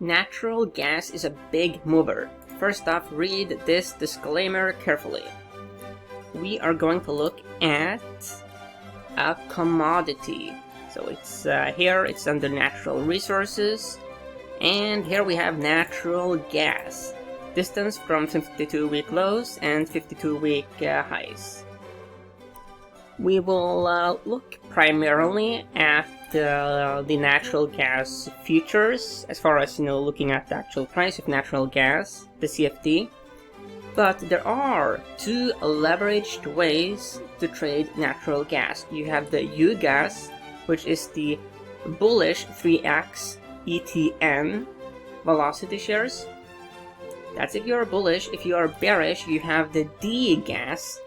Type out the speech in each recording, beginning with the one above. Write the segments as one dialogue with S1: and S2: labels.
S1: Natural gas is a big mover. First off, read this disclaimer carefully. We are going to look at a commodity. So it's here it's under natural resources, and here we have natural gas. Distance from 52-week lows and 52-week highs. We will look primarily at the natural gas futures, as far as looking at the actual price of natural gas, the CFD. But there are two leveraged ways to trade natural gas. You have the UGAZ, which is the bullish 3x ETN velocity shares. That's if you're bullish. If you are bearish, you have the DGAZ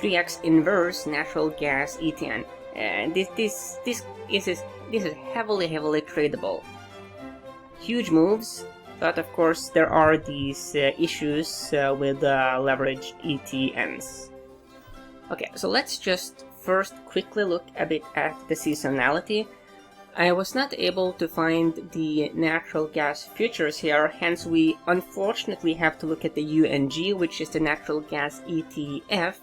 S1: 3x inverse natural gas ETN. And this is heavily tradable. Huge moves, but of course there are these issues with leveraged ETNs. Okay, so let's just first quickly look a bit at the seasonality. I was not able to find the natural gas futures here, hence we unfortunately have to look at the UNG, which is the natural gas ETF.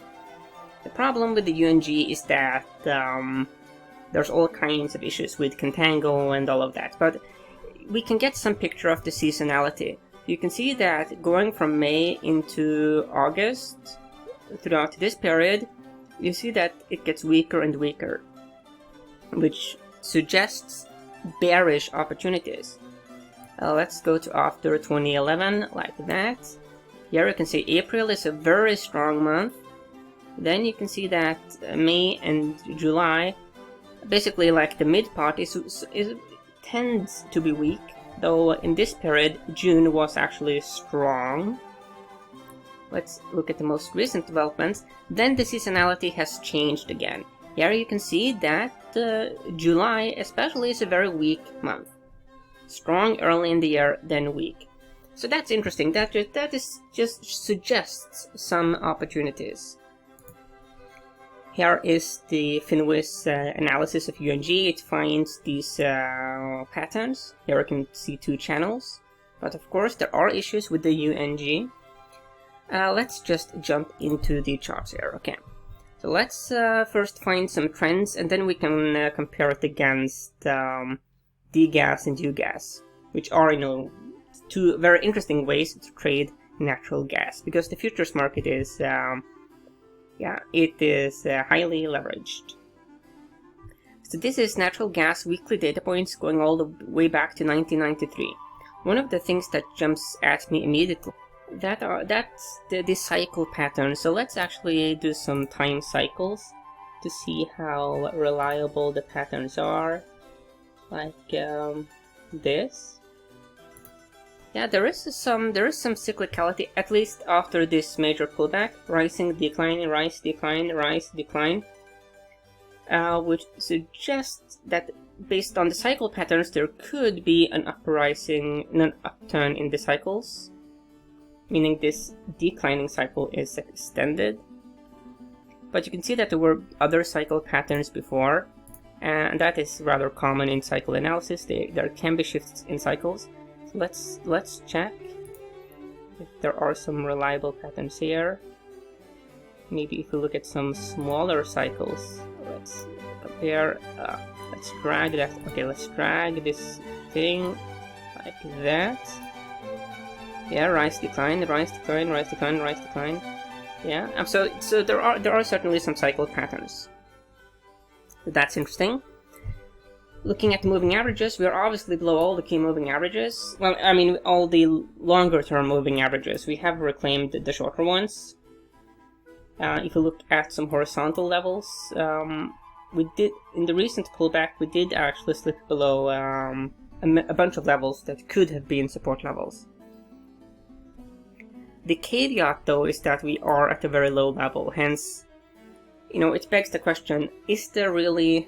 S1: The problem with the UNG is that there's all kinds of issues with contango and all of that, but we can get some picture of the seasonality. You can see that going from May into August, throughout this period, you see that it gets weaker and weaker, which suggests bearish opportunities. Let's go to after 2011, like that. Here you can see April is a very strong month. Then you can see that May and July, basically like the mid part, tends to be weak, though in this period June was actually strong. Let's look at the most recent developments. Then the seasonality has changed again. Here you can see that July especially is a very weak month. Strong early in the year, then weak. So that's interesting. That just suggests some opportunities. Here is the Finwiz analysis of UNG. It finds these patterns. Here you can see two channels. But of course there are issues with the UNG. Let's just jump into the charts here. Okay. So let's first find some trends, and then we can compare it against DGAZ and UGAZ, which are, two very interesting ways to trade natural gas, because the futures market is it is highly leveraged. So this is natural gas weekly data points going all the way back to 1993. One of the things that jumps at me immediately, that's the cycle pattern. So let's actually do some time cycles to see how reliable the patterns are. Like this. Yeah, there is some cyclicality, at least after this major pullback. Rising, decline, rise, decline, rise, decline. Which suggests that based on the cycle patterns, there could be an upturn in the cycles, meaning this declining cycle is extended. But you can see that there were other cycle patterns before, and that is rather common in cycle analysis. There can be shifts in cycles. So let's check if there are some reliable patterns here. Maybe if we look at some smaller cycles, let's compare. Let's drag that. Okay, let's drag this thing like that. Yeah, rise, decline, rise, decline, rise, decline, rise, decline. Yeah, so there are certainly some cycle patterns. That's interesting. Looking at the moving averages, we are obviously below all the key moving averages. Well, I mean, all the longer-term moving averages. We have reclaimed the shorter ones. If you look at some horizontal levels, we did, in the recent pullback, we did actually slip below a bunch of levels that could have been support levels. The caveat, though, is that we are at a very low level. Hence, it begs the question, is there really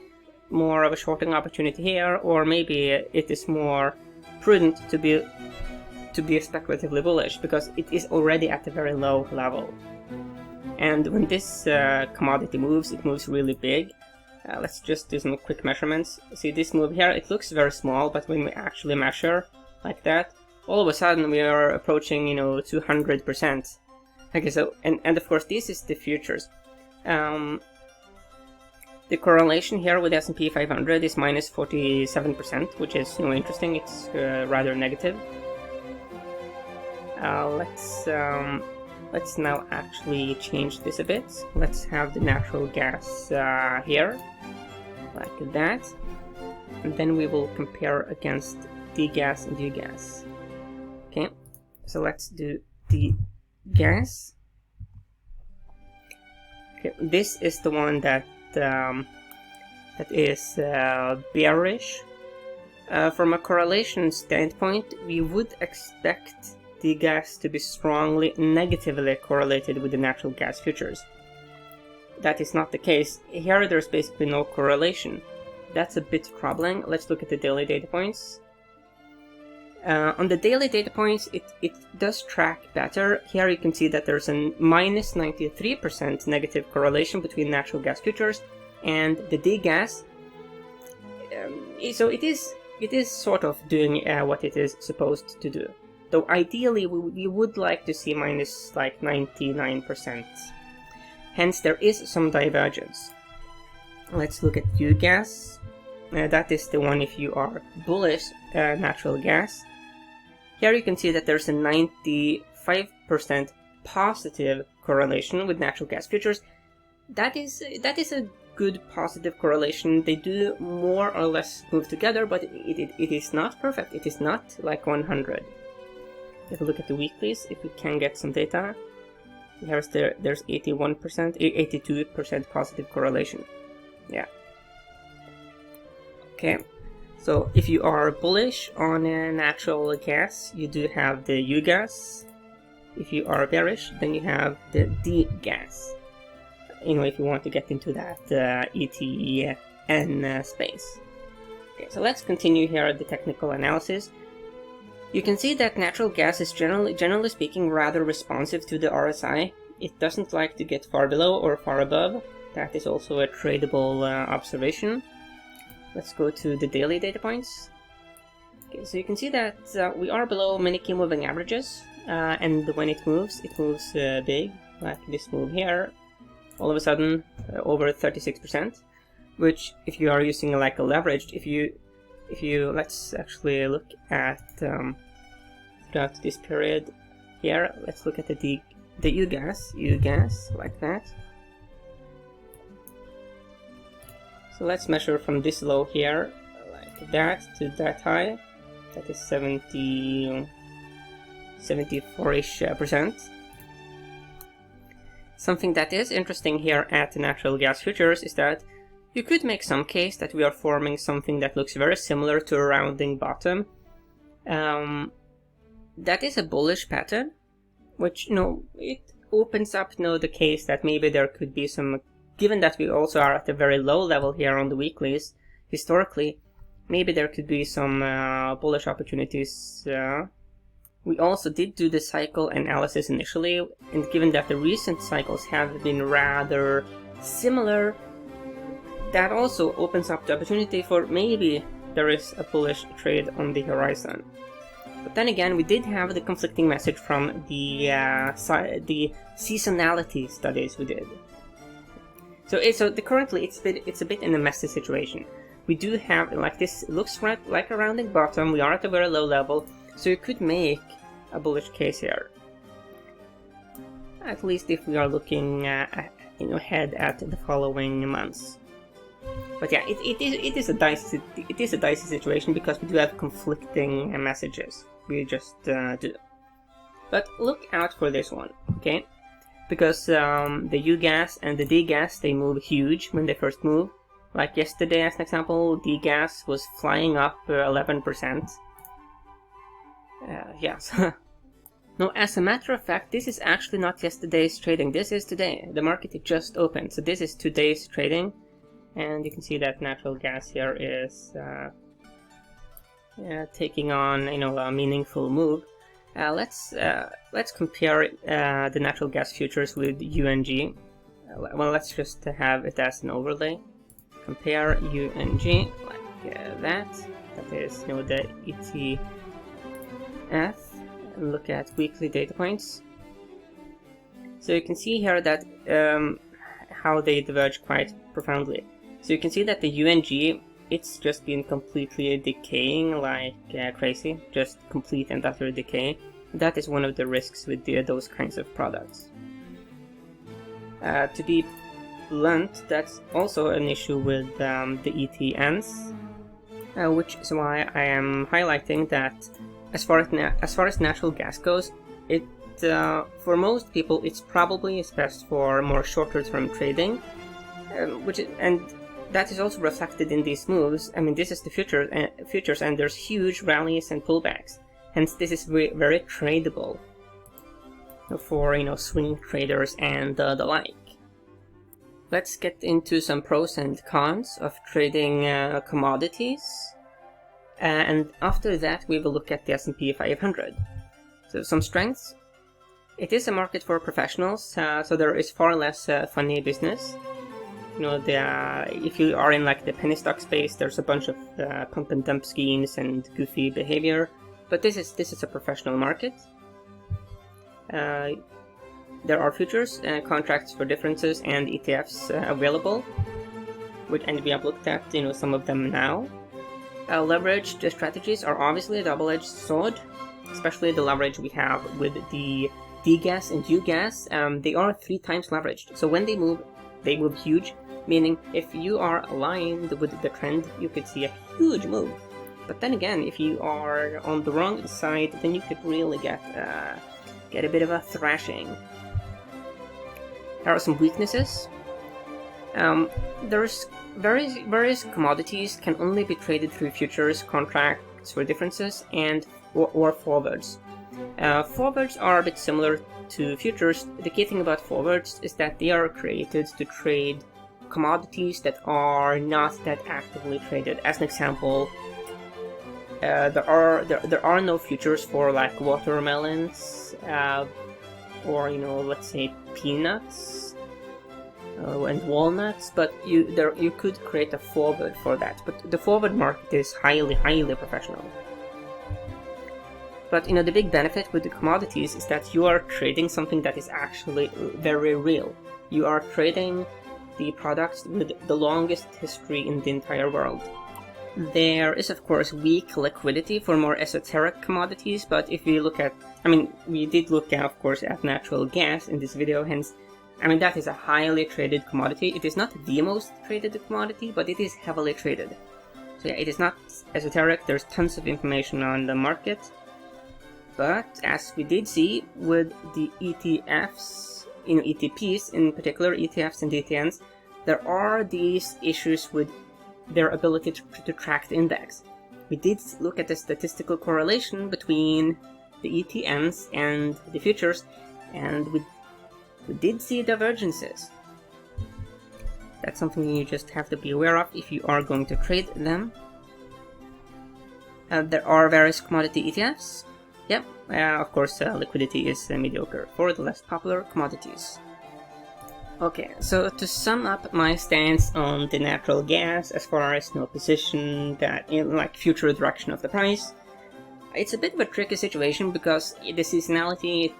S1: more of a shorting opportunity here, or maybe it is more prudent to be speculatively bullish, because it is already at a very low level. And when this commodity moves, it moves really big. Let's just do some quick measurements. See this move here, it looks very small, but when we actually measure, like that, all of a sudden we are approaching, 200%. Okay, so, and of course this is the futures. The correlation here with S&P 500 is minus 47%, which is, interesting. It's rather negative. Let's now actually change this a bit. Let's have the natural gas here, like that. And then we will compare against DGAZ and UGAZ. Okay, so let's do DGAZ. Okay, this is the one that is bearish. From a correlation standpoint, we would expect DGAZ to be strongly negatively correlated with the natural gas futures. That is not the case. Here there's basically no correlation. That's a bit troubling. Let's look at the daily data points. On the daily data points, it does track better. Here you can see that there's a minus 93% negative correlation between natural gas futures and the DGAZ. So it is sort of doing what it is supposed to do. Though ideally we would like to see minus like 99%. Hence there is some divergence. Let's look at UGAZ. That is the one if you are bullish natural gas. Here you can see that there's a 95% positive correlation with natural gas futures. That is a good positive correlation. They do more or less move together, but it is not perfect. It is not like 100. If we look at the weeklies, if we can get some data, there's 81%, 82% positive correlation. Yeah. Okay. So if you are bullish on natural gas, you do have the UGAZ. If you are bearish, then you have the DGAZ. If you want to get into that ETN space. Okay, so let's continue here at the technical analysis. You can see that natural gas is generally speaking rather responsive to the RSI. It doesn't like to get far below or far above. That is also a tradable observation. Let's go to the daily data points. Okay, so you can see that we are below many key moving averages, and when it moves big, like this move here, all of a sudden over 36%, which if you are using like a leveraged, if you let's actually look at throughout this period here, let's look at the UGAZ like that. So let's measure from this low here, like that, to that high. That is 74-ish%. Something that is interesting here at the natural gas futures is that you could make some case that we are forming something that looks very similar to a rounding bottom. That is a bullish pattern, which, it opens up, the case that maybe there could be some. Given that we also are at a very low level here on the weeklies, historically, maybe there could be some bullish opportunities. We also did do the cycle analysis initially, and given that the recent cycles have been rather similar, that also opens up the opportunity for maybe there is a bullish trade on the horizon. But then again, we did have the conflicting message from the seasonality studies we did. So currently it's a bit in a messy situation. We do have, like, this looks like a rounding bottom. We are at a very low level, so you could make a bullish case here. At least if we are looking ahead at the following months. But yeah, it is a dicey situation because we do have conflicting messages. We just do. But look out for this one, okay? Because the UGAZ and the DGAZ, they move huge when they first move. Like yesterday, as an example, DGAZ was flying up 11%. Yes. No, as a matter of fact, this is actually not yesterday's trading. This is today. The market it just opened, so this is today's trading. And you can see that natural gas here is taking on, a meaningful move. Let's compare the natural gas futures with UNG. Well, let's just have it as an overlay. Compare UNG like that. That is, the ETF and look at weekly data points. So you can see here that how they diverge quite profoundly. So you can see that the UNG, it's just been completely decaying like crazy, just complete and utter decay. That is one of the risks with those kinds of products. To be blunt, that's also an issue with the ETNs, which is why I am highlighting that as far as natural gas goes, for most people it's probably best for more shorter-term trading, and that is also reflected in these moves. I mean, this is the futures, and there's huge rallies and pullbacks. Hence, this is very tradable for swing traders and the like. Let's get into some pros and cons of trading commodities, and after that we will look at the S&P 500. So some strengths: it is a market for professionals, so there is far less funny business. If you are in like the penny stock space, there's a bunch of pump and dump schemes and goofy behavior. But this is a professional market. There are futures, contracts for differences, and ETFs available, and we have looked at some of them now. Leveraged strategies are obviously a double-edged sword, especially the leverage we have with the DGAZ and UGAZ. They are 3 times leveraged, so when they move huge, meaning if you are aligned with the trend, you could see a huge move. But then again, if you are on the wrong side, then you could really get a bit of a thrashing. There are some weaknesses. There's various commodities can only be traded through futures, contracts for differences, or forwards. Forwards are a bit similar to futures. The key thing about forwards is that they are created to trade commodities that are not that actively traded. As an example, there are no futures for like watermelons, or let's say peanuts and walnuts, but you could create a forward for that. But the forward market is highly professional. But the big benefit with the commodities is that you are trading something that is actually very real. You are trading the products with the longest history in the entire world. There is of course weak liquidity for more esoteric commodities, but if you look at, we did look of course at natural gas in this video, hence, that is a highly traded commodity. It is not the most traded commodity, but it is heavily traded. So yeah, it is not esoteric, there's tons of information on the market. But as we did see with the ETFs, ETPs in particular, ETFs and ETNs, there are these issues with their ability to track the index. We did look at the statistical correlation between the ETNs and the futures, and we did see divergences. That's something you just have to be aware of if you are going to trade them. There are various commodity ETFs. Yep, of course liquidity is mediocre for the less popular commodities. Okay, so to sum up my stance on the natural gas as far as position that in like future direction of the price, it's a bit of a tricky situation because the seasonality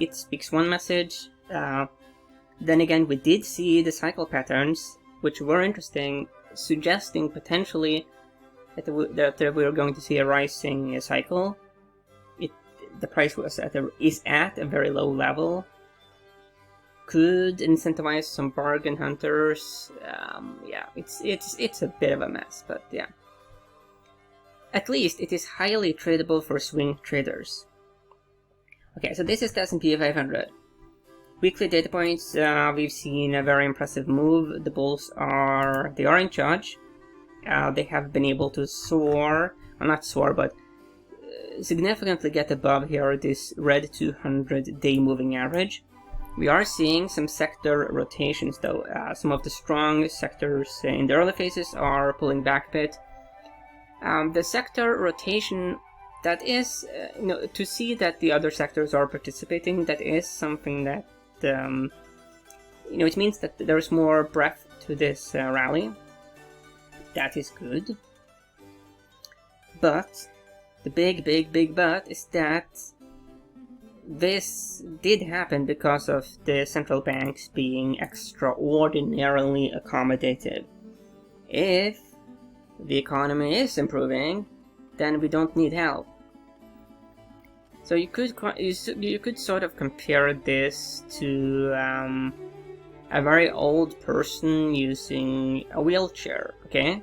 S1: it speaks one message. Then again, we did see the cycle patterns, which were interesting, suggesting potentially that we are going to see a rising cycle. The price is at a very low level. Could incentivize some bargain hunters. Yeah, it's a bit of a mess, but yeah. At least it is highly tradable for swing traders. Okay, so this is the S&P 500. Weekly data points, we've seen a very impressive move. The bulls are in charge. They have been able to soar, well, not soar, but significantly get above here this red 200-day moving average. We are seeing some sector rotations though. Some of the strong sectors in the early phases are pulling back a bit. The sector rotation, that is, to see that the other sectors are participating, that is something that, it means that there's more breadth to this rally. That is good. But The big but is that this did happen because of the central banks being extraordinarily accommodative. If the economy is improving, then we don't need help. So you could sort of compare this to a very old person using a wheelchair. Okay,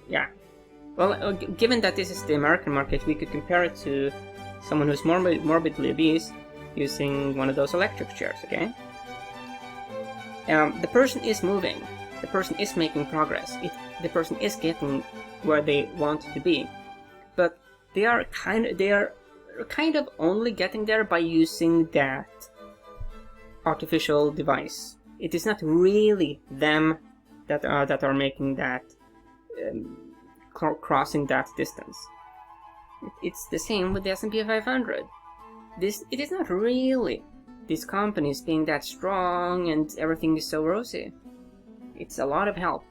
S1: yeah. Well, given that this is the American market, we could compare it to someone who's morbidly obese using one of those electric chairs. Okay. The person is moving. The person is making progress. The person is getting where they want to be, but they are kind of only getting there by using that artificial device. It is not really them that are making that crossing that distance. It's the same with the S&P 500. It is not really these companies being that strong and everything is so rosy. It's a lot of help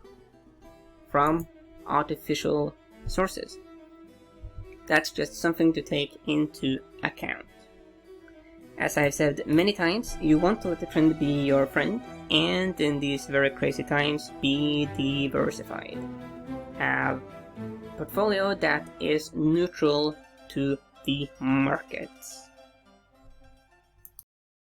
S1: from artificial sources. That's just something to take into account. As I have said many times, you want to let the trend be your friend, and in these very crazy times, be diversified. Have a portfolio that is neutral to the markets.